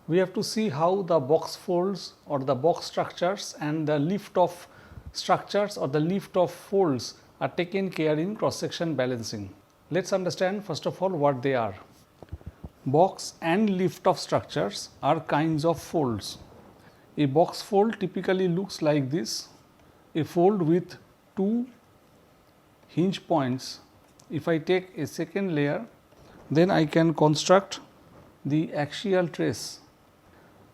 we have to see how the box folds or the box structures and the lift off structures or the lift off folds are taken care in cross section balancing. Let us understand first of all what they are. Box and lift off structures are kinds of folds. A box fold typically looks like this, a fold with two hinge points. If I take a second layer, then I can construct the axial trace.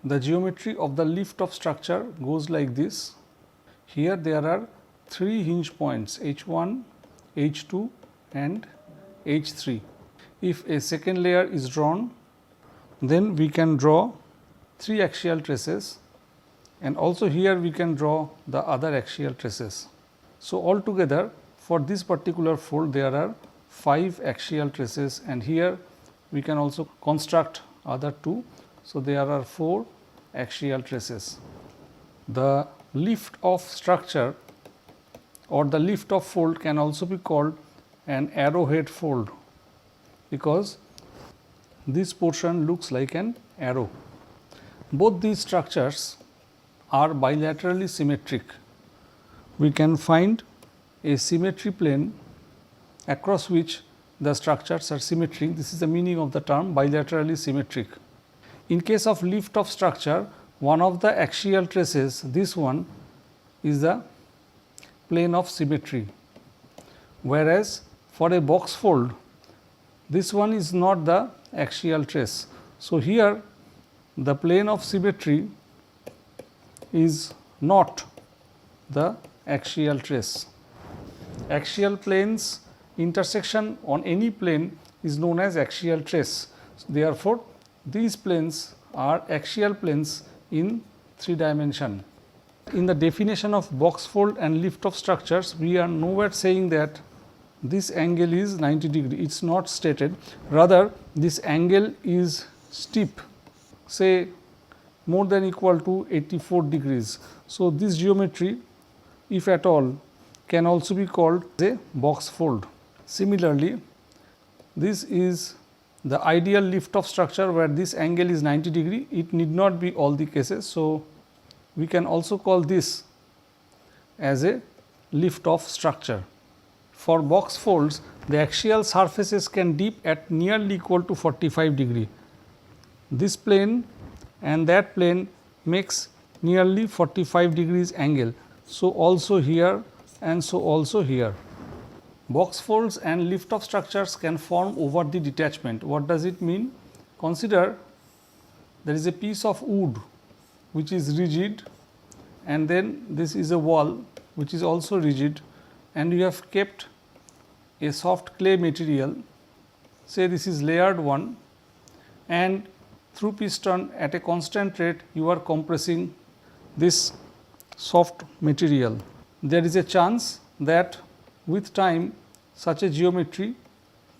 The geometry of the lift off structure goes like this. Here there are three hinge points H1, H2 and H3. If a second layer is drawn, then we can draw three axial traces, and also here we can draw the other axial traces. So, altogether for this particular fold there are 5 axial traces, and here we can also construct other 2. So, there are 4 axial traces. The lift off structure or the lift off fold can also be called an arrowhead fold, because this portion looks like an arrow. Both these structures are bilaterally symmetric. We can find a symmetry plane across which the structures are symmetric. This is the meaning of the term bilaterally symmetric. In case of lift off structure, one of the axial traces, this one, is the plane of symmetry, whereas for a box fold, this one is not the axial trace. So, here the plane of symmetry is not the axial trace. Axial planes intersection on any plane is known as axial trace. Therefore, these planes are axial planes in 3 dimension. In the definition of box fold and lift off structures, we are nowhere saying that this angle is 90 degree. It is not stated. Rather, this angle is steep, say more than equal to 84 degrees. So, this geometry, if at all, can also be called a box fold. Similarly, this is the ideal lift off structure where this angle is 90 degree. It need not be all the cases. So, we can also call this as a lift off structure. For box folds, the axial surfaces can dip at nearly equal to 45 degree. This plane and that plane makes nearly 45 degrees angle. So, also here and so also here. Box folds and lift off structures can form over the detachment. What does it mean? Consider there is a piece of wood which is rigid, and then this is a wall which is also rigid, and you have kept a soft clay material, say this is layered 1, and through piston at a constant rate you are compressing this soft material. There is a chance that with time such a geometry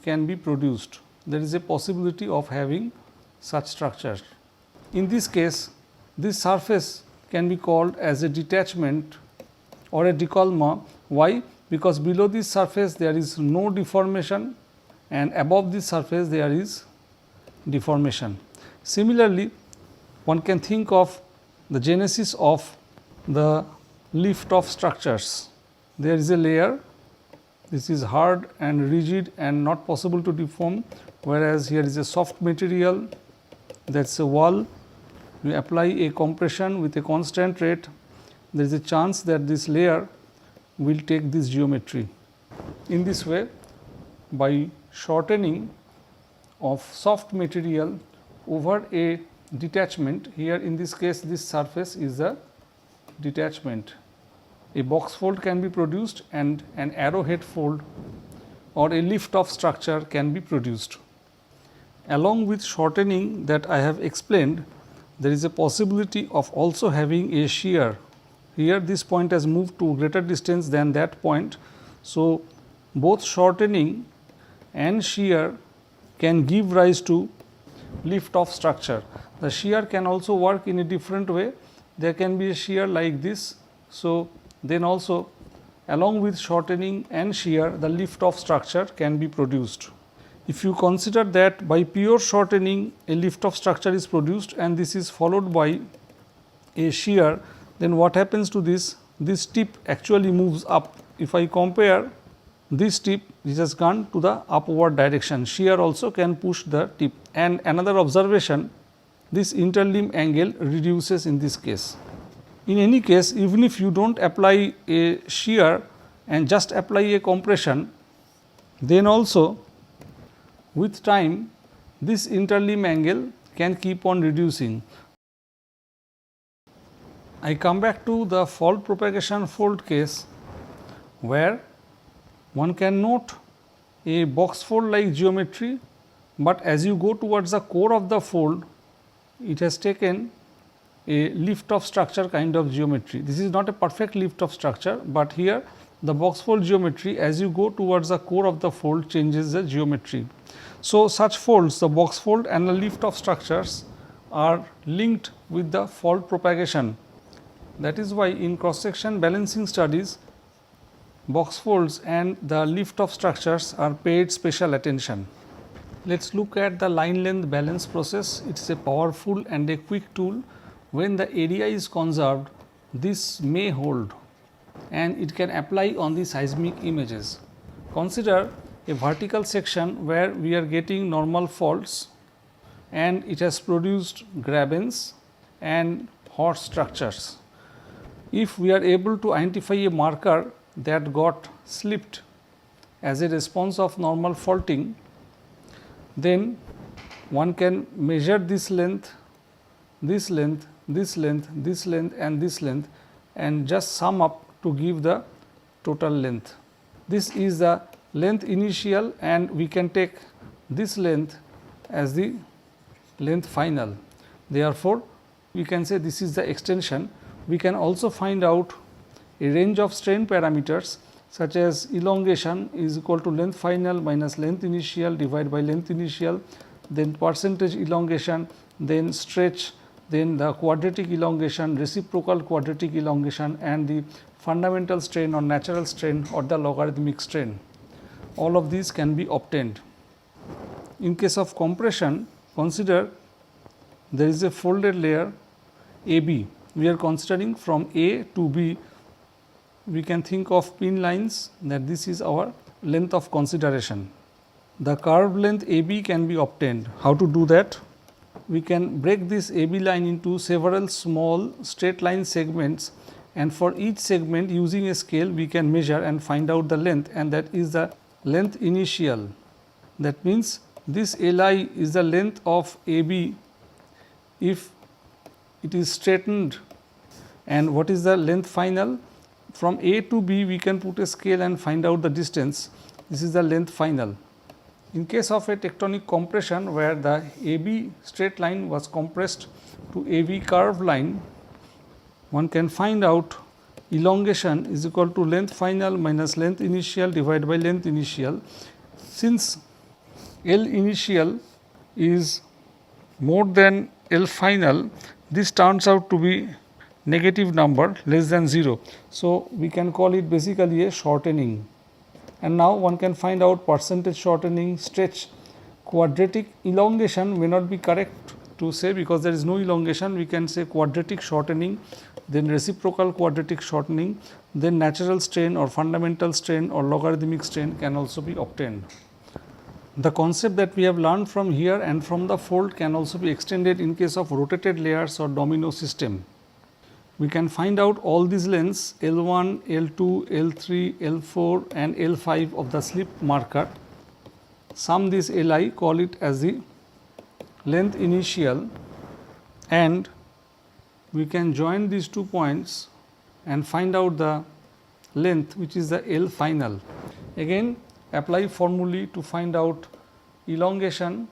can be produced. There is a possibility of having such structure. In this case, this surface can be called as a detachment or a décollement. Why? Because below this surface there is no deformation, and above this surface there is deformation. Similarly, one can think of the genesis of the lift off structures. There is a layer, this is hard and rigid and not possible to deform, whereas here is a soft material, that is a wall. We apply a compression with a constant rate, there is a chance that this layer will take this geometry. In this way, by shortening of soft material over a detachment, here in this case this surface is a detachment, a box fold can be produced and an arrowhead fold or a lift off structure can be produced. Along with shortening that I have explained, there is a possibility of also having a shear. Here this point has moved to greater distance than that point. So, both shortening and shear can give rise to lift off structure. The shear can also work in a different way. There can be a shear like this. So, then also along with shortening and shear, the lift off structure can be produced. If you consider that by pure shortening a lift off structure is produced and this is followed by a shear, then what happens to this? This tip actually moves up. If I compare this tip, this has gone to the upward direction. Shear also can push the tip. And another observation, this interlimb angle reduces in this case. In any case, even if you do not apply a shear and just apply a compression, then also with time this interlimb angle can keep on reducing. I come back to the fault propagation fold case, where one can note a box fold like geometry, but as you go towards the core of the fold, it has taken a lift off structure kind of geometry. This is not a perfect lift off structure, but here the box fold geometry, as you go towards the core of the fold, changes the geometry. So, such folds, the box fold and the lift off structures are linked with the fault propagation. That is why in cross section balancing studies, box folds and the lift off structures are paid special attention. Let us look at the line length balance process. It is a powerful and a quick tool. When the area is conserved, this may hold and it can apply on the seismic images. Consider a vertical section where we are getting normal faults and it has produced grabens and horse structures. If we are able to identify a marker that got slipped as a response of normal faulting, then one can measure this length, this length, this length, this length and this length, and just sum up to give the total length. This is the length initial and we can take this length as the length final. Therefore, we can say this is the extension. We can also find out a range of strain parameters such as elongation is equal to length final minus length initial divided by length initial, then percentage elongation, then stretch, then the quadratic elongation, reciprocal quadratic elongation and the fundamental strain or natural strain or the logarithmic strain. All of these can be obtained. In case of compression, consider there is a folded layer AB. We are considering from A to B. We can think of pin lines, that this is our length of consideration. The curved length AB can be obtained. How to do that? We can break this AB line into several small straight line segments, and for each segment using a scale we can measure and find out the length, and that is the length initial. That means this Li is the length of AB if it is straightened. And what is the length final? From A to B we can put a scale and find out the distance. This is the length final. In case of a tectonic compression where the AB straight line was compressed to AB curved line, one can find out elongation is equal to length final minus length initial divided by length initial. Since L initial is more than L final, this turns out to be negative number less than 0. So, we can call it basically a shortening. And now one can find out percentage shortening, stretch, quadratic elongation may not be correct to say because there is no elongation. We can say quadratic shortening, then reciprocal quadratic shortening, then natural strain or fundamental strain or logarithmic strain can also be obtained. The concept that we have learned from here and from the fold can also be extended in case of rotated layers or domino system. We can find out all these lengths L1, L2, L3, L4 and L5 of the slip marker. Sum this Li, call it as the length initial, and we can join these 2 points and find out the length which is the L final. Again apply formulae to find out elongation,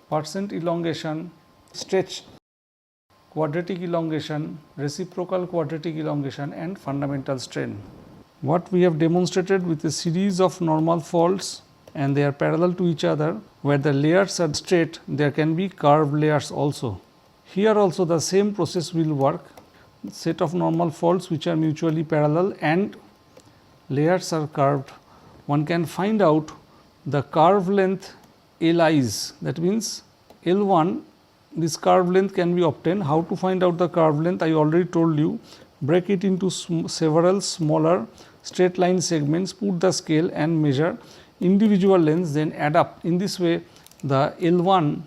percent elongation, stretch, quadratic elongation, reciprocal quadratic elongation and fundamental strain. What we have demonstrated with a series of normal faults and they are parallel to each other, where the layers are straight, there can be curved layers also. Here also the same process will work, set of normal faults which are mutually parallel and layers are curved. One can find out the curve length LIs, that means L1, this curve length can be obtained. How to find out the curve length? I already told you, break it into several smaller straight line segments, put the scale and measure individual lengths, then add up. In this way the L1,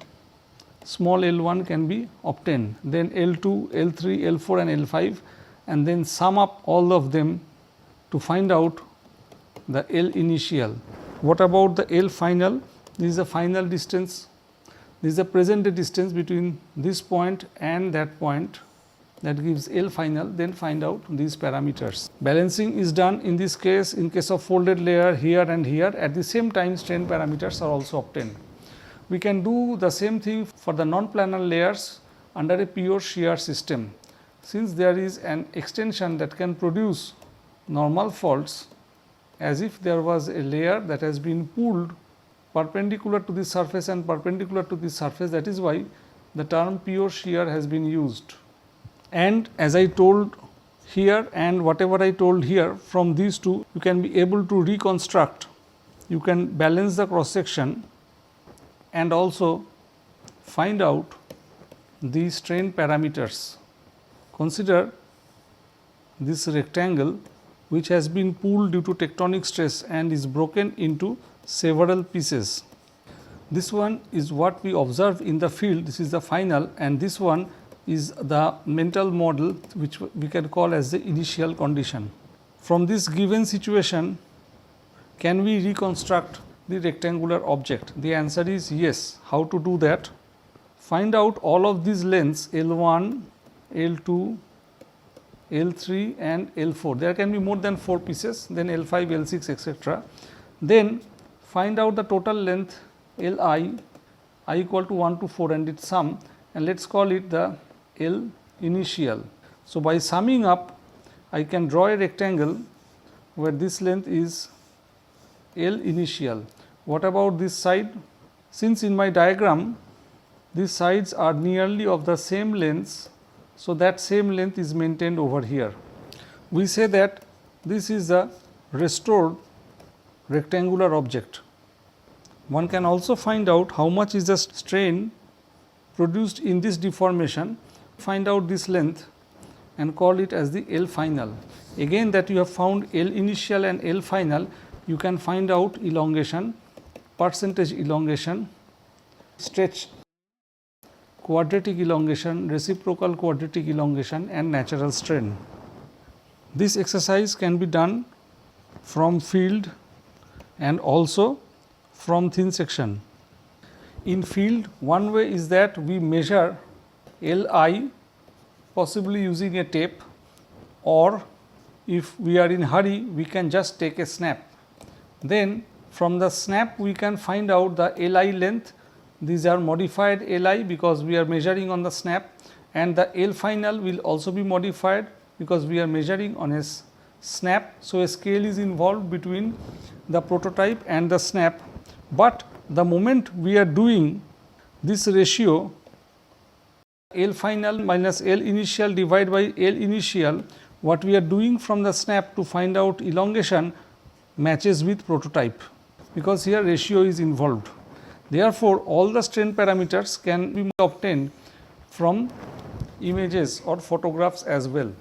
small L1 can be obtained, then L2, L3, L4 and L5, and then sum up all of them to find out the L initial. What about the L final? This is the final distance, this is the present day distance between this point and that point, that gives L final. Then find out these parameters. Balancing is done in this case, in case of folded layer here and here. At the same time strain parameters are also obtained. We can do the same thing for the non-planar layers under a pure shear system. Since there is an extension that can produce normal faults, as if there was a layer that has been pulled perpendicular to this surface and perpendicular to this surface, that is why the term pure shear has been used. And as I told here and whatever I told here, from these two you can be able to reconstruct, you can balance the cross section and also find out the strain parameters. Consider this rectangle which has been pulled due to tectonic stress and is broken into several pieces. This one is what we observe in the field, this is the final, and this one is the mental model which we can call as the initial condition. From this given situation, can we reconstruct the rectangular object? The answer is yes. How to do that? Find out all of these lengths L1, L2, L3 and L4. There can be more than 4 pieces, then L5, L6 etc. Then find out the total length Li, I equal to 1 to 4 and its sum, and let us call it the L initial. So, by summing up I can draw a rectangle where this length is L initial. What about this side? Since in my diagram these sides are nearly of the same length, so that same length is maintained over here. We say that this is a restored rectangular object. One can also find out how much is the strain produced in this deformation, find out this length and call it as the L final. Again that you have found L initial and L final, you can find out elongation, percentage elongation, stretch, quadratic elongation, reciprocal quadratic elongation and natural strain. This exercise can be done from field and also from thin section. In field, one way is that we measure Li possibly using a tape, or if we are in hurry we can just take a snap. Then from the snap we can find out the Li length. These are modified Li because we are measuring on the snap, and the L final will also be modified because we are measuring on a snap. So, a scale is involved between the prototype and the snap, but the moment we are doing this ratio L final minus L initial divided by L initial, what we are doing from the snap to find out elongation matches with prototype, because here ratio is involved. Therefore, all the strain parameters can be obtained from images or photographs as well.